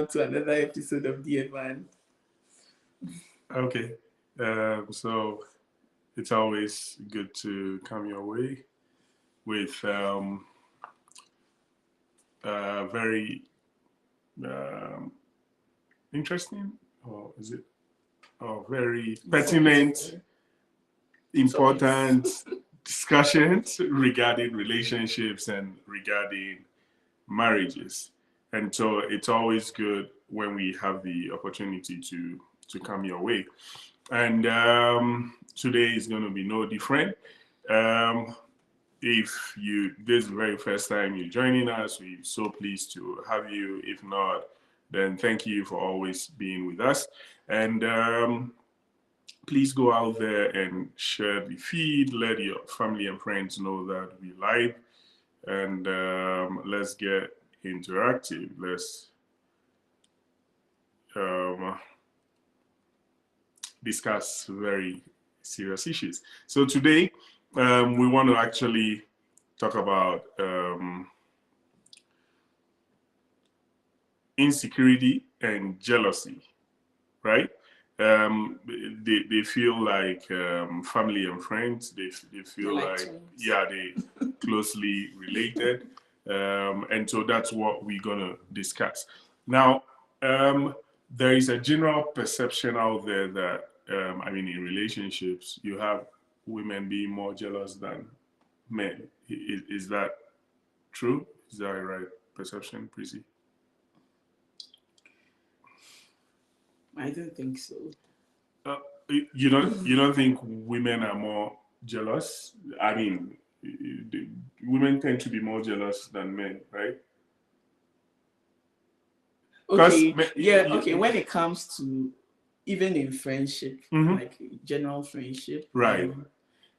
to another episode of Dear Man. Okay. So it's always good to come your way with very um, interesting, or is it, or very pertinent, Informative topics. important discussions regarding relationships and regarding marriages. And so it's always good when we have the opportunity to come your way. And today is going to be no different. Um, if you this is the very first time you're joining us, we're so pleased to have you. If not, then thank you for always being with us. And please go out there and share the feed. Let your family and friends know that we live, and let's get interactive. Let's um, discuss very serious issues. So today, we want to actually talk about insecurity and jealousy, right? They feel like family and friends. They They're feel like like, twins. yeah, they closely related. And so that's what we're going to discuss. Now, there is a general perception out there that, in relationships, you have women being more jealous than men. Is that true? Is that a right perception, Prissy? I don't think so. Uh, you don't think women are more jealous? Women tend to be more jealous than men, right? Because Okay, yeah, okay. When it comes to even in friendship, mm-hmm. like general friendship, Right.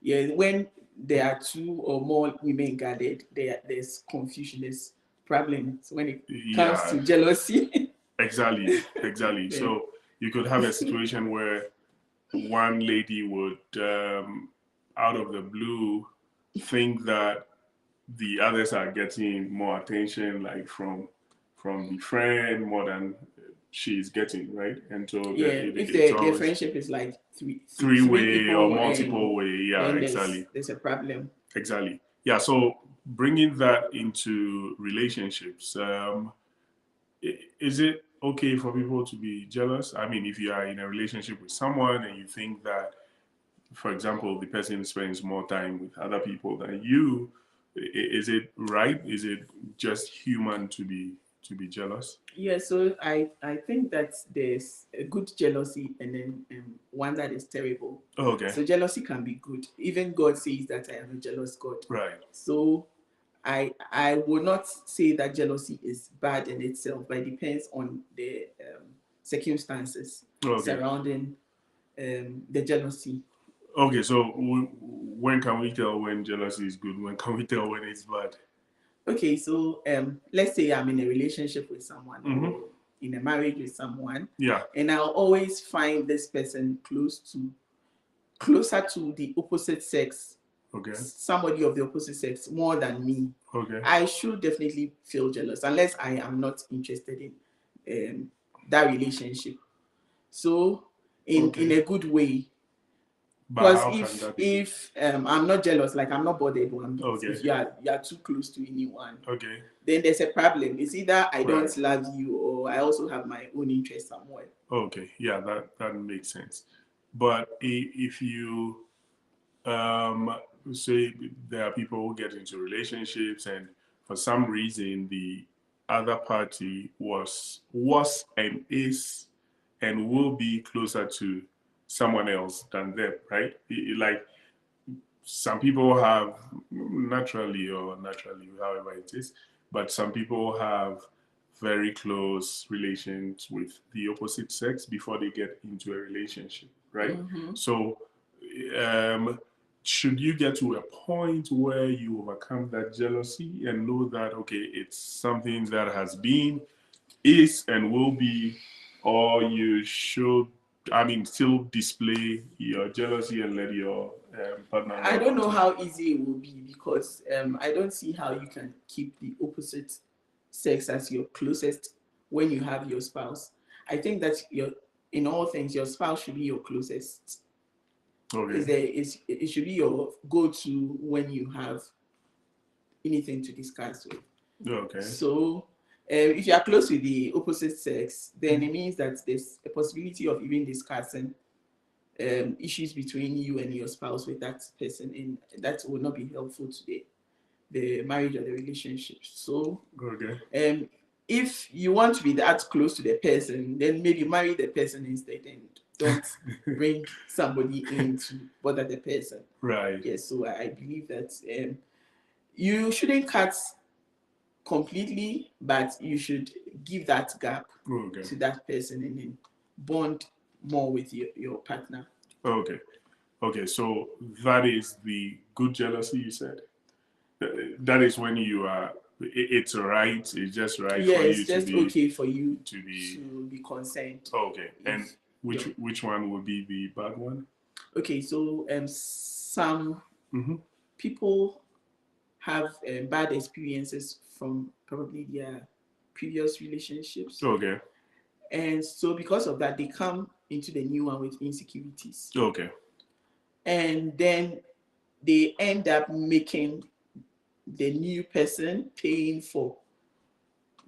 yeah, when there are two or more women gathered, there's confusion, there's problems when it comes Yeah, to jealousy. exactly. Yeah. So you could have a situation where one lady would, out of the blue, think that the others are getting more attention, like from the friend more than she's getting, right? And so Yeah, if it's their always friendship is like three three way or people, multiple way. Yeah, then exactly, there's a problem. exactly. Yeah. So bringing that into relationships, is it okay for people to be jealous? I mean, if you are in a relationship with someone and you think that, for example, the person spends more time with other people than you, is it right? Is it just human to be jealous? Yeah, so I think that there's a good jealousy and then one that is terrible. Oh, okay. So jealousy can be good. Even God says that I am a jealous God. Right. So I would not say that jealousy is bad in itself, but it depends on the circumstances Okay. surrounding the jealousy. Okay. So when can we tell when jealousy is good? When can we tell when it's bad? Okay, so let's say I'm in a relationship with someone Mm-hmm. or in a marriage with someone, Yeah. and I'll always find this person closer to the opposite sex, Okay. somebody of the opposite sex more than me. Okay. I should definitely feel jealous unless I am not interested in that relationship. So in a good way, But because how can if that be good? if I'm not jealous, like I'm not bothered one bit. Okay. If you are too close to anyone, Okay. then there's a problem. It's either I don't Right. love you or I also have my own interest somewhere. Okay. Yeah, that makes sense. But if you um, say there are people who get into relationships and for some reason the other party was and is and will be closer to someone else than them, right? Like some people have naturally, however it is, but some people have very close relations with the opposite sex before they get into a relationship, right? Mm-hmm. So, um, should you get to a point where you overcome that jealousy and know that, okay, it's something that has been, is, and will be, or you should, still display your jealousy and let your partner I know don't about know it? how easy it will be because I don't see how you can keep the opposite sex as your closest when you have your spouse. I think that in all things, your spouse should be your closest. Okay. It should be your go-to when you have anything to discuss with. Okay. So if you are close with the opposite sex, then it means that there's a possibility of even discussing issues between you and your spouse with that person, and that will not be helpful to the marriage or the relationship. So okay. If you want to be that close to the person, then maybe marry the person instead and don't bring somebody in to bother the person. Right. Yes, so I believe that you shouldn't cut completely, but you should give that gap to that person and then bond more with your partner. Okay. Okay, so that is the good jealousy you said? That is when you are, it's right, it's just right Yeah, for you it's just to be okay for you to be concerned. Okay, and which one would be the bad one? Okay, so some people have bad experiences from probably their previous relationships. Okay. And so because of that, they come into the new one with insecurities. Okay. And then they end up making the new person paying for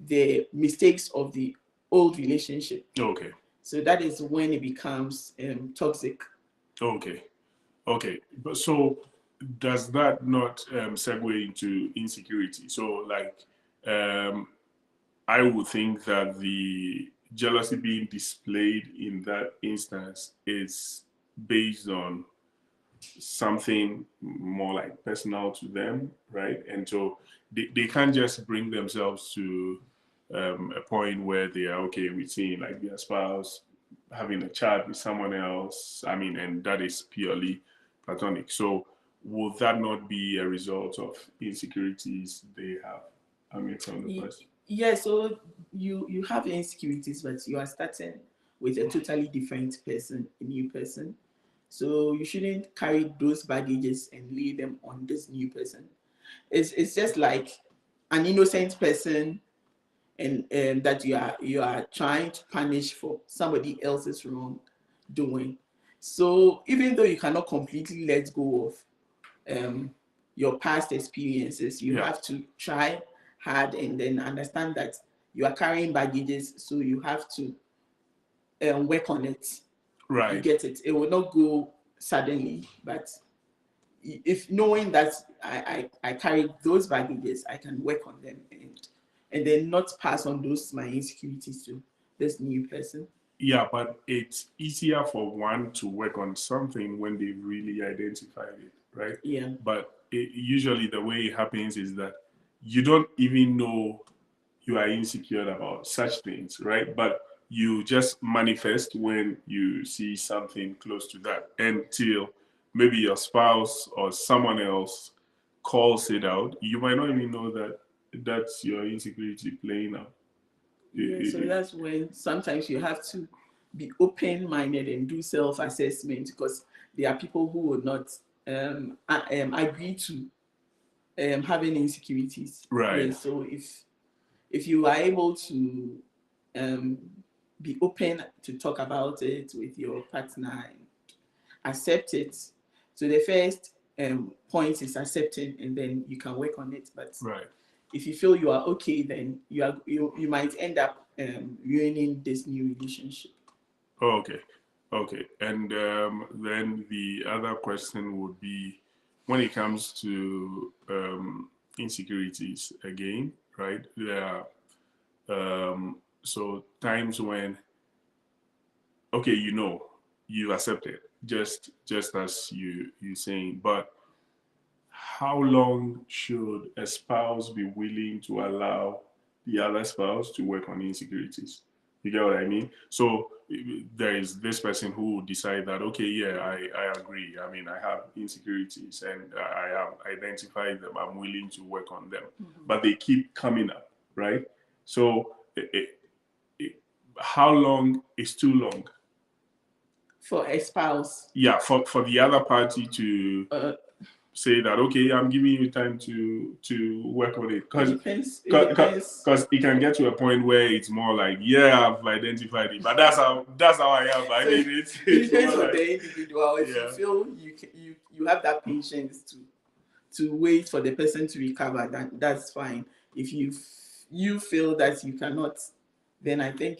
the mistakes of the old relationship. Okay. So that is when it becomes toxic. Okay. Okay. But so does that not segue into insecurity? So like I would think that the jealousy being displayed in that instance is based on something more like personal to them, right? And so they can't just bring themselves to a point where they are okay with seeing like their spouse having a child with someone else. I mean, and that is purely platonic. So would that not be a result of insecurities they have? I mean, from the person. Yeah, so you have insecurities, but you are starting with a totally different person, a new person. So you shouldn't carry those baggages and lay them on this new person. It's just like an innocent person, and that you are trying to punish for somebody else's wrongdoing. So even though you cannot completely let go of your past experiences, you have to try hard and then understand that you are carrying baggages, so you have to work on it. Right. You get it. It will not go suddenly, but if knowing that I carry those baggages, I can work on them and then not pass on those my insecurities to this new person. Yeah, but it's easier for one to work on something when they really identified it, right? Yeah. But usually the way it happens is that you don't even know you are insecure about such things, right? But you just manifest when you see something close to that until maybe your spouse or someone else calls it out. You might not even know that that's your insecurity playing out. Yeah, so that's when sometimes you have to be open-minded and do self-assessment, because there are people who will not agree to having insecurities. Right. Yeah, so if you are able to be open to talk about it with your partner and accept it, so the first point is accepting, and then you can work on it. But right. If you feel you are okay, then you might end up ruining this new relationship. Okay. Okay. And then the other question would be when it comes to insecurities again, right? There are so times when, okay, you accept it, just as you saying, but how long should a spouse be willing to allow the other spouse to work on insecurities? You get what I mean? So there is this person who will decide that, okay, yeah, I agree. I mean, I have insecurities and I have identified them. I'm willing to work on them. Mm-hmm. But they keep coming up, right? So how long is too long? For a spouse? Yeah, for the other party to... say that, okay, I'm giving you time to work on it, It depends. It depends. because it can get to a point where it's more like, yeah, I've identified it, but that's how I am. I So mean, it it's depends more on like, the individual. If you yeah, feel you have that patience to wait for the person to recover, that's fine. If you feel that you cannot, then I think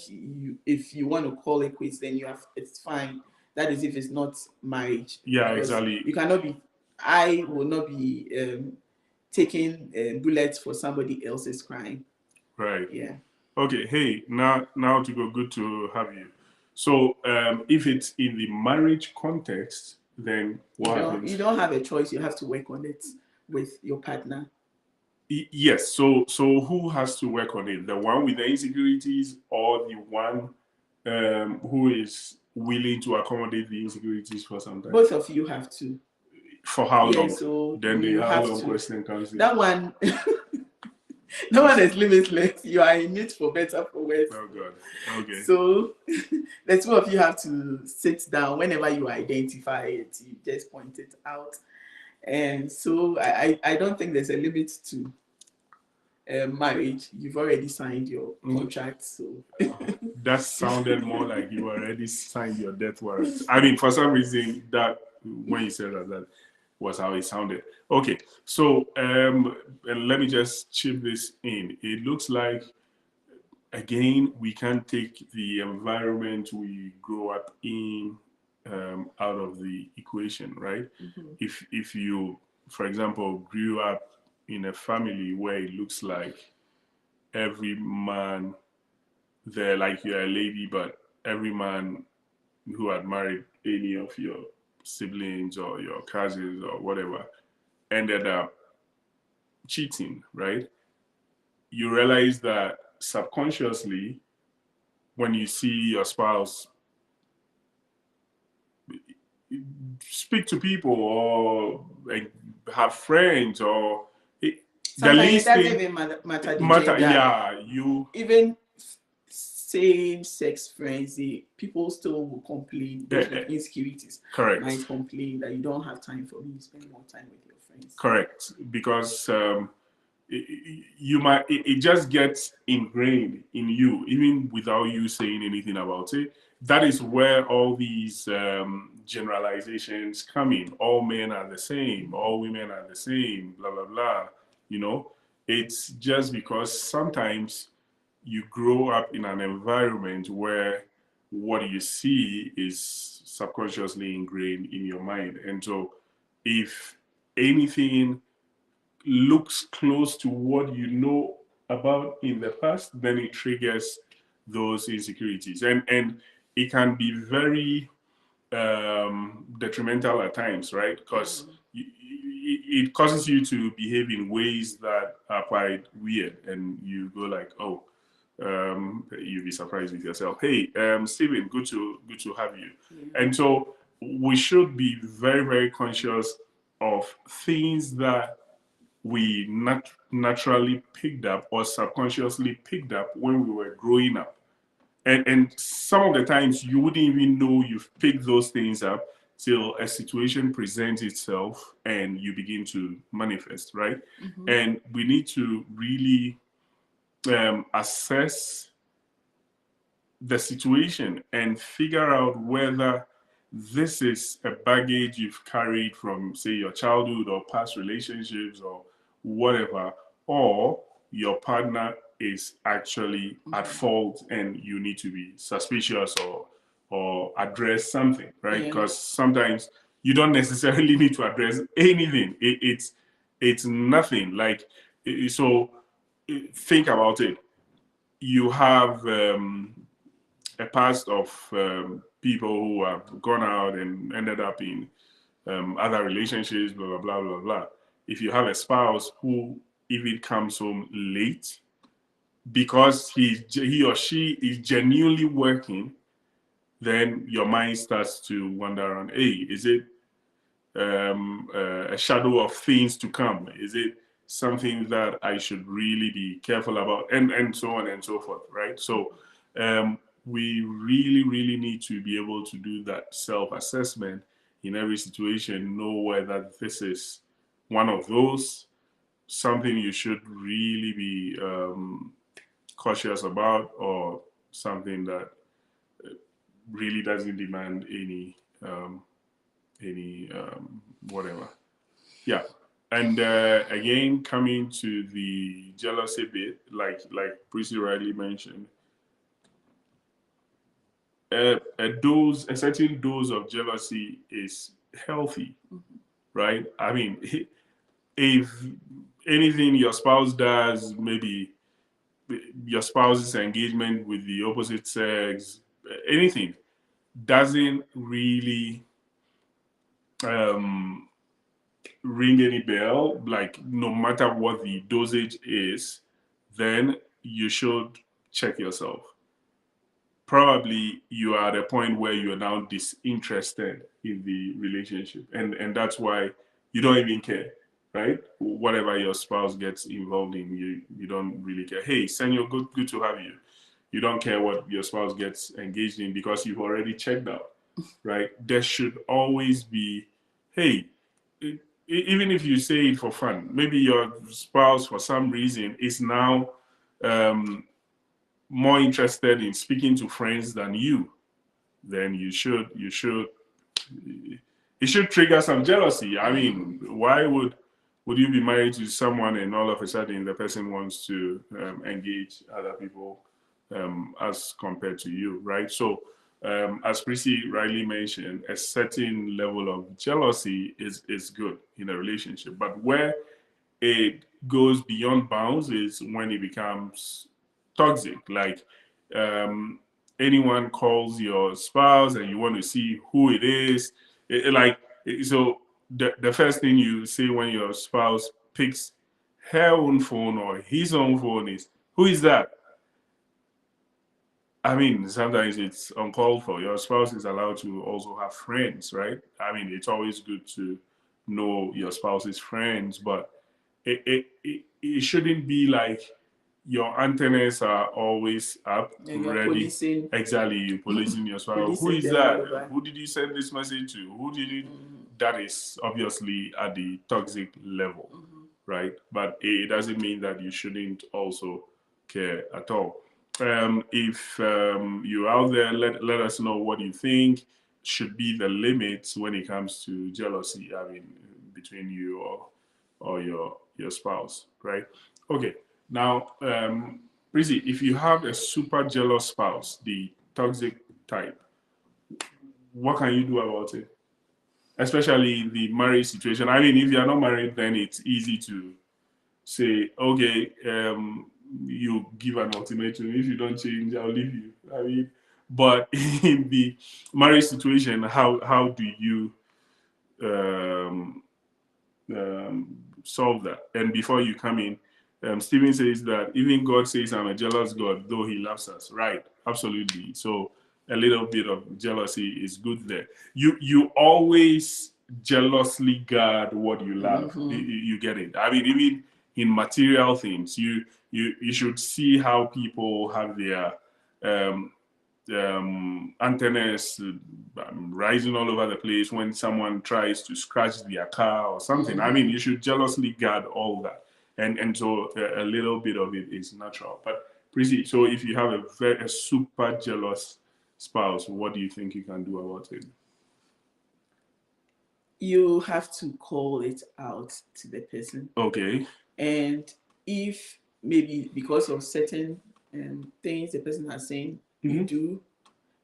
if you want to call it quits, then it's fine. That is if it's not marriage, yeah, because exactly, you cannot be. I will not be taking bullets for somebody else's crime. right. Yeah. Okay, hey, now to go, good to have you. So, if it's in the marriage context, then You what don't happens? you don't have a choice. You have to work on it with your partner. Yes. So who has to work on it? The one with the insecurities, or the one who is willing to accommodate the insecurities for some time? Both of you have to. For how Yeah, long? so Then the you how have long to. question comes in. That one, that one is limitless. You are in it for better, for worse. Oh God. Okay. So the two of you have to sit down whenever you identify it. You just point it out, and so I don't think there's a limit to marriage. You've already signed your contract, so That sounded more like you already signed your death warrant. I mean, for some reason, that when you said that, that was how it sounded. Okay, so and let me just chip this in. It looks like, again, we can't take the environment we grow up in out of the equation, right? If you, for example, grew up in a family where it looks like every man there, like you're a lady, but every man who had married any of your siblings or your cousins or whatever ended up cheating, right? You realize that subconsciously, when you see your spouse speak to people or like, have friends, or the sometimes it least doesn't thing even matter the gender. yeah, you Even same sex friends, people still will complain. Those with insecurities correct. might complain that you don't have time for me, you spend more time with your friends. Correct, because you might it just gets ingrained in you even without you saying anything about it. That is where all these generalizations come in. All men are the same, all women are the same, blah blah blah. You know, it's just because sometimes you grow up in an environment where what you see is subconsciously ingrained in your mind. And so if anything looks close to what you know about in the past, then it triggers those insecurities. And it can be very detrimental at times, right? Because it causes you to behave in ways that are quite weird, and you go like, oh, you'll be surprised with yourself. Hey, Stephen, good to have you. And so we should be very, very conscious of things that we naturally picked up or subconsciously picked up when we were growing up. And some of the times you wouldn't even know you've picked those things up till a situation presents itself and you begin to manifest, right? And we need to really assess the situation and figure out whether this is a baggage you've carried from, say, your childhood or past relationships or whatever, or your partner is actually at fault and you need to be suspicious or address something, right? Because sometimes you don't necessarily need to address anything. It's nothing. Like, so think about it. You have a past of people who have gone out and ended up in other relationships, blah, blah, blah, blah, blah. If you have a spouse who even comes home late because he or she is genuinely working, then your mind starts to wander around. Hey, is it a shadow of things to come? Is it something that I should really be careful about? And so on and so forth, right? So we really, really need to be able to do that self-assessment in every situation, know whether this is one of those, something you should really be cautious about, or something that really doesn't demand any whatever. Yeah. And again, coming to the jealousy bit, like Prissy rightly mentioned, a certain dose of jealousy is healthy, right? I mean, if anything your spouse does, maybe your spouse's engagement with the opposite sex, anything, doesn't really um, ring any bell, like no matter what the dosage is, then you should check yourself. Probably you are at a point where you are now disinterested in the relationship, and that's why you don't even care, right? Whatever your spouse gets involved in, you don't really care. Hey, Senor, good to have you. You don't care what your spouse gets engaged in because you've already checked out, right? There should always be, hey, even if you say it for fun, maybe your spouse for some reason is now more interested in speaking to friends than you, then it should trigger some jealousy. I mean, why would you be married to someone and all of a sudden the person wants to engage other people as compared to you, right? So as Prissy rightly mentioned, a certain level of jealousy is good in a relationship, but where it goes beyond bounds is when it becomes toxic. Like um, anyone calls your spouse and you want to see who it is. So the first thing you say when your spouse picks her own phone or his own phone is, who is that? I mean, sometimes it's uncalled for. Your spouse is allowed to also have friends, right? I mean, it's always good to know your spouse's friends, but it shouldn't be like your antennas are always up, And you're ready. policing, Exactly, you policing your spouse. Who policing is them all that? over. Who did you send this message to? Who did it? That is obviously at the toxic level, right? But it doesn't mean that you shouldn't also care at all. If you're out there, let us know what you think should be the limits when it comes to jealousy. I mean, between you or your spouse, right? Okay. Now, Rizzy, if you have a super jealous spouse, the toxic type, what can you do about it? Especially in the marriage situation. I mean, if you're not married, then it's easy to say, okay, you give an ultimatum. If you don't change, I'll leave you. I mean, but in the marriage situation, how do you um, solve that? And before you come in, Stephen says that even God says, I'm a jealous God, though he loves us. Right. Absolutely. So a little bit of jealousy is good there. You always jealously guard what you love. You get it. I mean, even in material things, you should see how people have their um, antennas rising all over the place when someone tries to scratch their car or something. I mean, you should jealously guard all that, and so a little bit of it is natural. But Prissy, so if you have a super jealous spouse, what do you think you can do about it? You have to call it out to the person. Okay. And if maybe because of certain things the person has saying you do,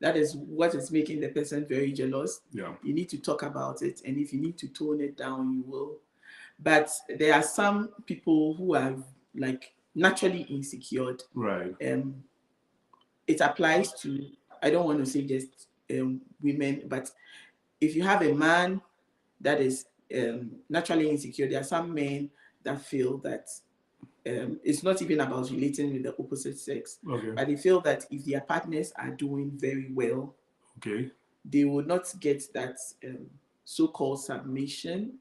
that is what is making the person very jealous. Yeah. You need to talk about it, and if you need to tone it down, you will. But there are some people who are like naturally insecure. Right. It applies to, I don't want to say just women, but if you have a man that is naturally insecure, there are some men that feel that it's not even about relating with the opposite sex, Okay. but they feel that if their partners are doing very well, Okay. they will not get that so-called submission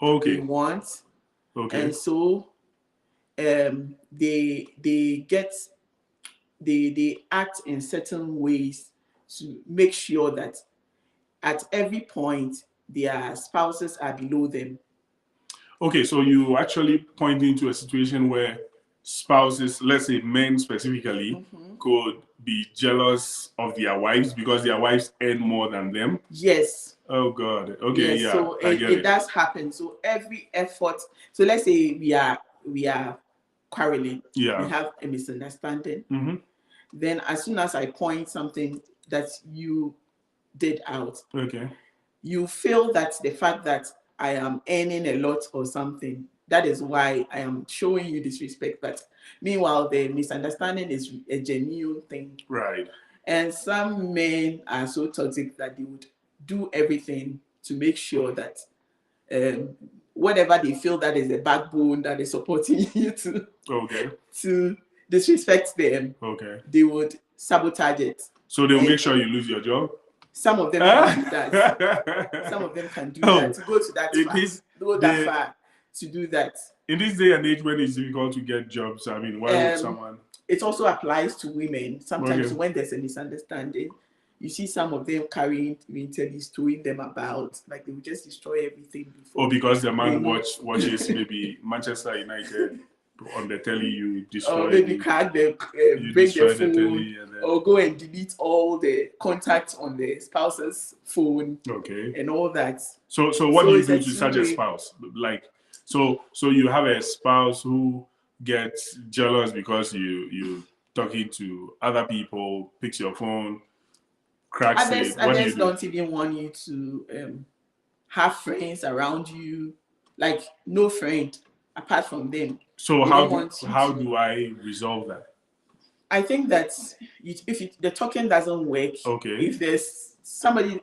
they Okay. want, Okay. and so they get they act in certain ways to make sure that at every point their spouses are below them. Okay, so you actually pointing to a situation where spouses, let's say men specifically, could be jealous of their wives because their wives earn more than them. Yes. Oh God. Okay, Yes. yeah, So I it, get it it. does happen. So every effort. So let's say we are quarreling. Yeah. We have a misunderstanding. Mm-hmm. Then as soon as I point something that you did out, Okay. you feel that the fact that I am earning a lot or something, that is why I am showing you disrespect. But meanwhile, the misunderstanding is a genuine thing. Right. And some men are so toxic that they would do everything to make sure that whatever they feel that is a backbone that is supporting you Okay. to disrespect them, Okay. they would sabotage it. So they'll And make sure you lose your job. some of them can do that. Some of them can do that. To go to that it far, is go that far to do that. in this day and age when it's difficult to get jobs. I mean, why would someone? It also applies to women. Sometimes Okay. when there's a misunderstanding, you see some of them carrying interviews, throwing them about, like they will just destroy everything before. Or because the man watches maybe Manchester United on the telly, you destroy. Or maybe crack the break the phone, or go and delete all the contacts on the spouse's phone. Okay. And all that. So what do you do to such a spouse? Like, so you have a spouse who gets jealous because you talking to other people, picks your phone, cracks it. What Others do? Don't even want you to have friends around you, like no friend apart from them. So how do I resolve that? I think that if the talking doesn't work, okay, if there's somebody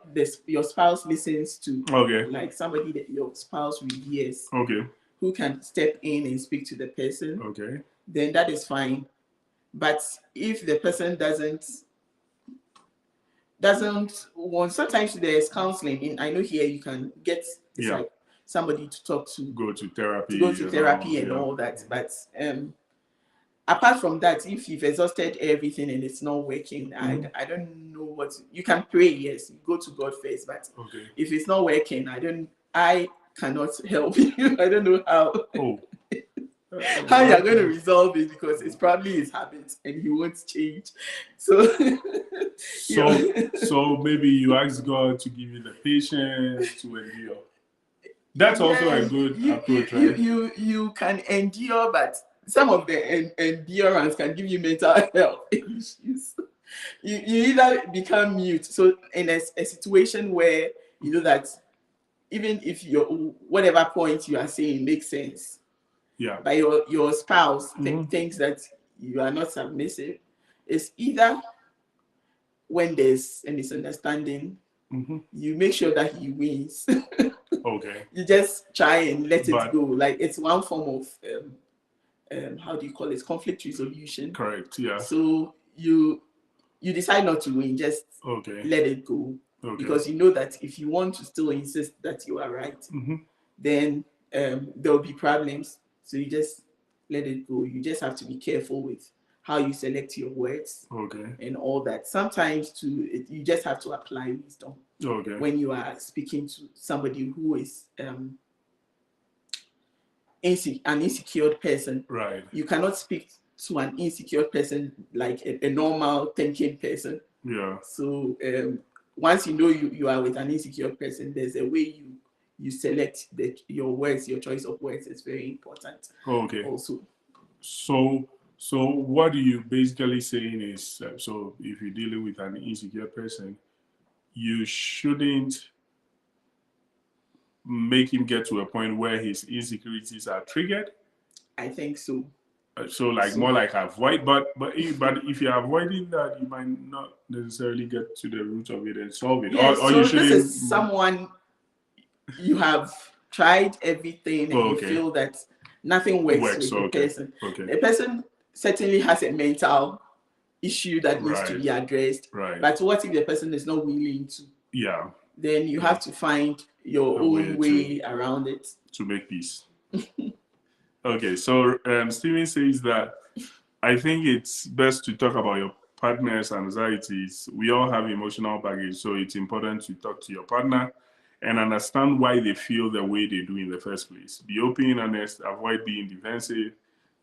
your spouse listens to, okay, like somebody that your spouse reveres, okay, who can step in and speak to the person, okay, then that is fine. But if the person doesn't want, sometimes there's counseling. I know here you can get like somebody to talk to, go to therapy, and all that. But apart from that, if you've exhausted everything and it's not working, I don't know what you can pray. Yes, you go to God first. But if it's not working, I cannot help you. I don't know how. How you're going to resolve it, because it's probably his habit and he won't change. So so maybe you ask God to give you the patience to endure. That's also a good approach, right? You can endure, but some of the endurance can give you mental health issues. You either become mute. So in a situation where you know that even if whatever point you are saying makes sense, but your spouse thinks that you are not submissive, it's either when there's a misunderstanding, you make sure that he wins. Okay. You just try and let it go. Like it's one form of how do you call it? Conflict resolution. Correct. Yeah. So you decide not to win, just let it go. Because you know that if you want to still insist that you are right, then there will be problems. So you just let it go. You just have to be careful with how you select your words and all that. Sometimes you just have to apply wisdom when you are speaking to somebody who is an insecure person. Right. You cannot speak to an insecure person like a normal thinking person. Yeah. So once you know you are with an insecure person, there's a way you select your words. Your choice of words is very important. Also. So what you basically saying is, so if you're dealing with an insecure person, you shouldn't make him get to a point where his insecurities are triggered. I think so. More like avoid, but if you're avoiding that, you might not necessarily get to the root of it and solve it. Yes, or you shouldn't. This is someone you have tried everything and you feel that nothing works with the person. The person certainly has a mental issue that needs to be addressed. Right. But what if the person is not willing to? Yeah. Then you have to find your own way around it to make peace. Okay, so Stephen says that I think it's best to talk about your partner's anxieties. We all have emotional baggage, so it's important to talk to your partner and understand why they feel the way they do in the first place. Be open, honest, avoid being defensive,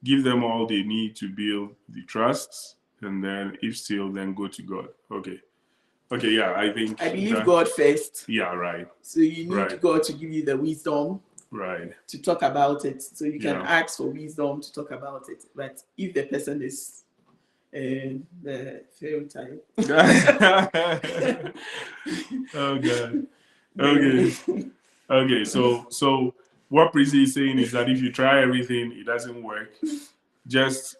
give them all they need to build the trust, and then if still, then go to God. Okay. Okay, yeah, I think I believe God first. Yeah, right. So you need Right. God to give you the wisdom Right. to talk about it. So you can Yeah. ask for wisdom to talk about it. But if the person is the fail type. Oh God. Okay. Okay. So what Prissy is saying is that if you try everything, it doesn't work. Just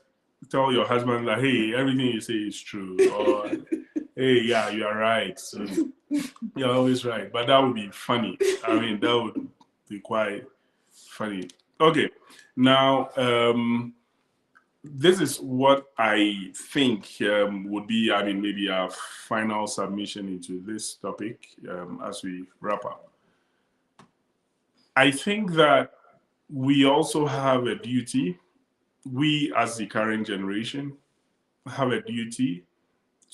tell your husband that, hey, everything you say is true, or hey, yeah, you are right. So you're always right. But that would be funny. I mean, that would be quite funny. Okay. Now, this is what I think would be, I mean, maybe our final submission into this topic as we wrap up. I think that we also have a duty, we as the current generation have a duty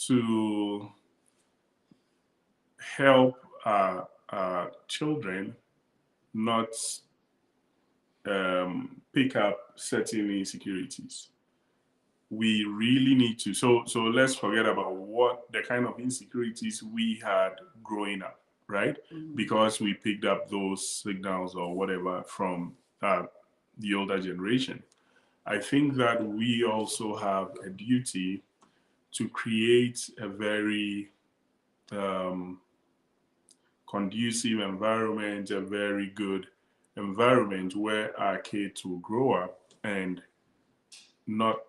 to help children not pick up certain insecurities. We really need to. So let's forget about what the kind of insecurities we had growing up, right? Because we picked up those signals or whatever from the older generation. I think that we also have a duty to create a very conducive environment, a very good environment where our kids will grow up and not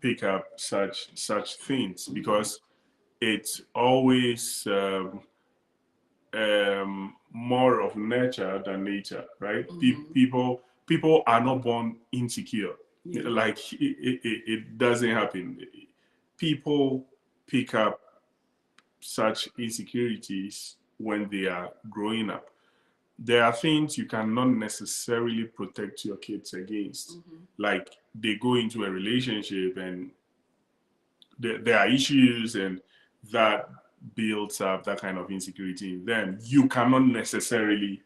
pick up such things, because it's always more of nurture than nature, right? People are not born insecure. Yeah. Like it doesn't happen. People pick up such insecurities when they are growing up. There are things you cannot necessarily protect your kids against. Like they go into a relationship and there are issues, and that builds up that kind of insecurity in them. You cannot necessarily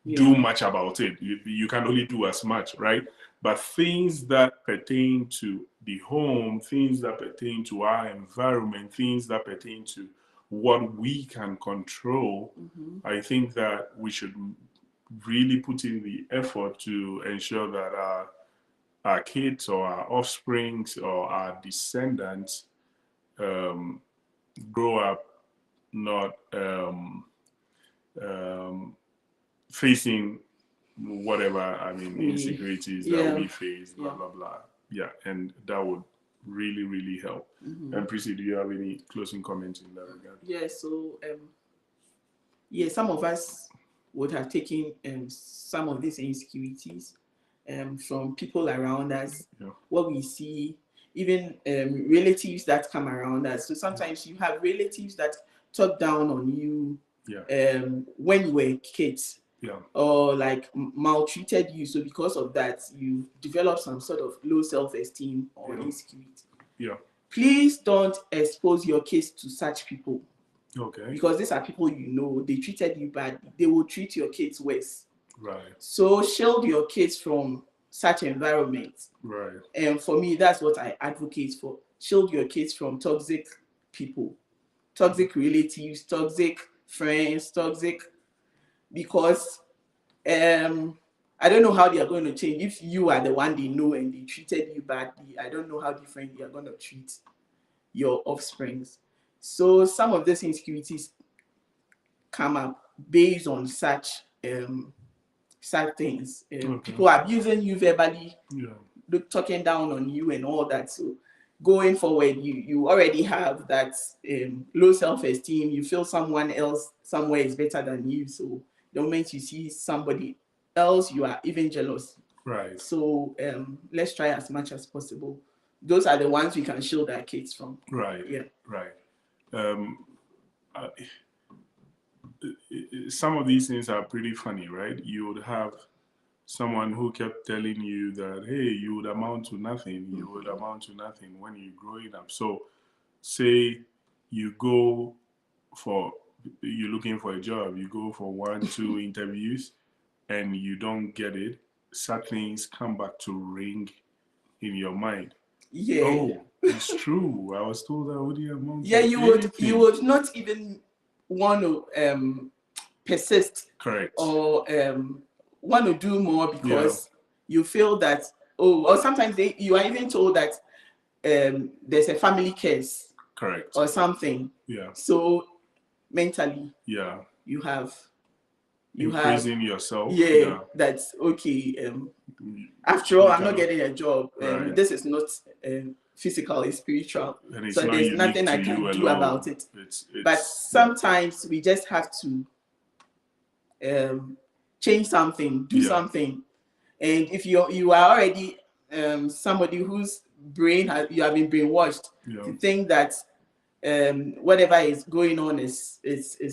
do much about it. You can only do as much, right? But things that pertain to the home, things that pertain to our environment, things that pertain to what we can control, I think that we should really put in the effort to ensure that our kids or our offsprings or our descendants grow up not facing whatever, I mean, insecurities that we face, blah, blah, blah. Yeah, and that would really, really help. And Prissy, do you have any closing comments in that regard? Yeah, so some of us would have taken some of these insecurities from people around us, what we see, even relatives that come around us. So sometimes you have relatives that talk down on you when you were kids, or like maltreated you. So because of that, you develop some sort of low self-esteem or insecurity. Please don't expose your kids to such people. Okay. Because these are people they treated you badly. They will treat your kids worse. Right. So shield your kids from such environments. Right. And for me, that's what I advocate for. Shield your kids from toxic people, toxic relatives, toxic friends, because I don't know how they are going to change. If you are the one they know and they treated you badly, I don't know how different they are going to treat your offsprings. So some of these insecurities come up based on such things. People abusing you verbally, talking down on you and all that. So going forward, you already have that low self-esteem. You feel someone else somewhere is better than you. So the moment you see somebody else, you are even jealous. Right. So let's try as much as possible. Those are the ones we can shield our kids from. Right. Yeah. Right. Some of these things are pretty funny, right? You would have someone who kept telling you that, hey, you would amount to nothing, you would amount to nothing when you're growing up. So say you go for you're looking for a job, you go for 1, 2 interviews, and you don't get it. Sad things come back to ring in your mind. Yeah. Oh, it's true. I was told I wouldn't amount Yeah, to you anything. would not even want to persist Correct. or want to do more because Yeah. you feel that, or sometimes you are even told that there's a family curse Correct. or something. Yeah. So mentally Yeah. you have Increasing yourself. yeah, that's okay. After all, You I'm not cannot- getting a job. Right. This is not physical, it's spiritual. And it's So not there's unique nothing to I you can do alone. about it. It's But sometimes we just have to change something, do Yeah. something. And if you are already somebody whose brain you have been brainwashed Yeah. to think that whatever is going on is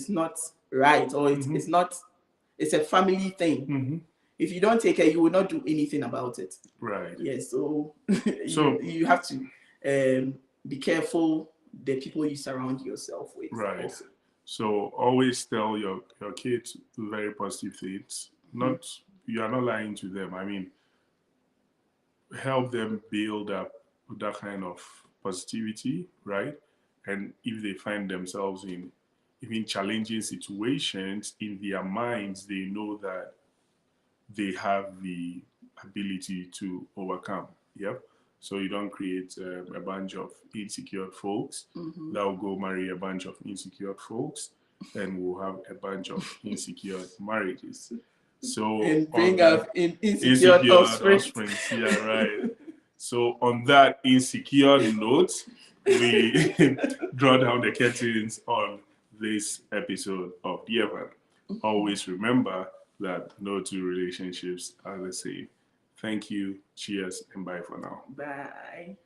not right, or it's not, it's a family thing. Mm-hmm. If you don't take care, you will not do anything about it. Right. Yes, so So- you have to be careful the people you surround yourself with. Right. Also. So always tell your kids very positive things. Not you are not lying to them. I mean, help them build up that kind of positivity, right? And if they find themselves in even challenging situations, in their minds, they know that they have the ability to overcome. Yep. So you don't create a bunch of insecure folks that will go marry a bunch of insecure folks, and we'll have a bunch of insecure marriages. So And bring on up insecure offspring. Yeah, right. So on that insecure note, we draw down the curtains on this episode of The Evan. Always remember that no two relationships are the same. Thank you. Cheers and bye for now. Bye.